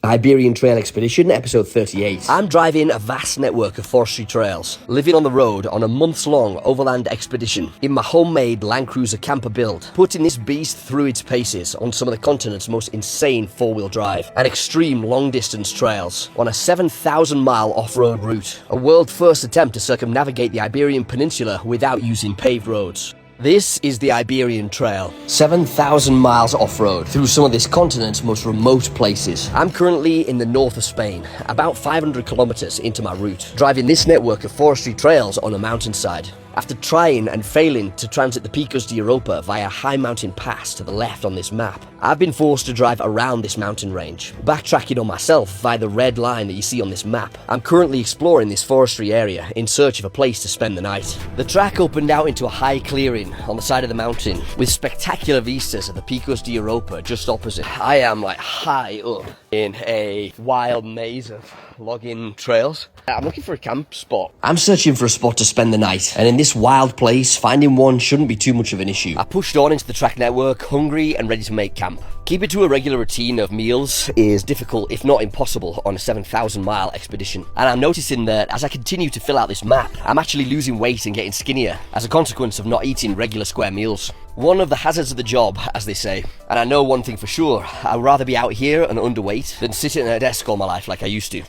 Iberian Trail Expedition, episode 38. I'm driving a vast network of forestry trails, living on the road on a months-long overland expedition in my homemade Land Cruiser camper build, putting this beast through its paces on some of the continent's most insane four-wheel drive and extreme long-distance trails on a 7,000-mile off-road route, a world-first attempt to circumnavigate the Iberian Peninsula without using paved roads. This is the Iberian Trail, 7,000 miles off-road through some of this continent's most remote places. I'm currently in the north of Spain, about 500 kilometers into my route, driving this network of forestry trails on a mountainside. After trying and failing to transit the Picos de Europa via a high mountain pass to the left on this map, I've been forced to drive around this mountain range, backtracking on myself via the red line that you see on this map. I'm currently exploring this forestry area in search of a place to spend the night. The track opened out into a high clearing on the side of the mountain with spectacular vistas of the Picos de Europa just opposite. I am like high up in a wild maze of logging trails. I'm looking for a camp spot. I'm searching for a spot to spend the night, and in this wild place, finding one shouldn't be too much of an issue. I pushed on into the track network, hungry and ready to make camp. Keeping to a regular routine of meals is difficult, if not impossible, on a 7,000-mile expedition. And I'm noticing that as I continue to fill out this map, I'm actually losing weight and getting skinnier as a consequence of not eating regular square meals. One of the hazards of the job, as they say. And I know one thing for sure, I'd rather be out here and underweight than sitting at a desk all my life like I used to.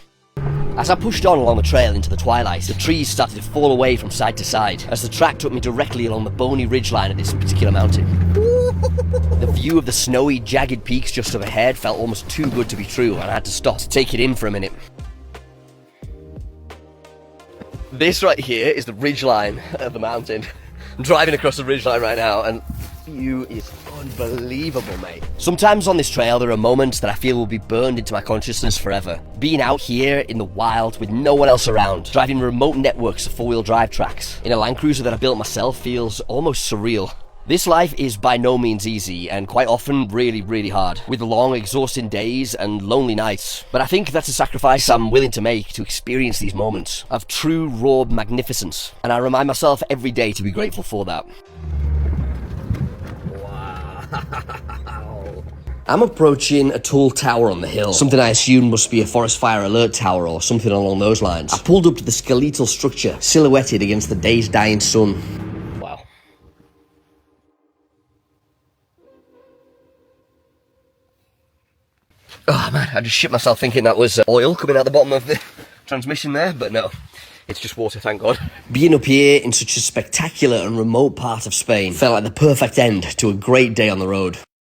As I pushed on along the trail into the twilight, the trees started to fall away from side to side as the track took me directly along the bony ridgeline of this particular mountain. The view of the snowy, jagged peaks just overhead felt almost too good to be true, and I had to stop to take it in for a minute. This right here is the ridgeline of the mountain. I'm driving across the ridgeline right now, and view is unbelievable, mate. Sometimes on this trail there are moments that I feel will be burned into my consciousness forever. Being out here in the wild with no one else around, driving remote networks of four-wheel drive tracks in a Land Cruiser that I built myself feels almost surreal. This life is by no means easy and quite often really hard, with long exhausting days and lonely nights. But I think that's a sacrifice I'm willing to make to experience these moments of true raw magnificence, and I remind myself every day to be grateful for that. I'm approaching a tall tower on the hill, something I assumed must be a forest fire alert tower or something along those lines. I pulled up to the skeletal structure, silhouetted against the day's dying sun. Wow. Oh man, I just shit myself thinking that was oil coming out the bottom of the transmission there, but no. It's just water, thank God. Being up here in such a spectacular and remote part of Spain felt like the perfect end to a great day on the road.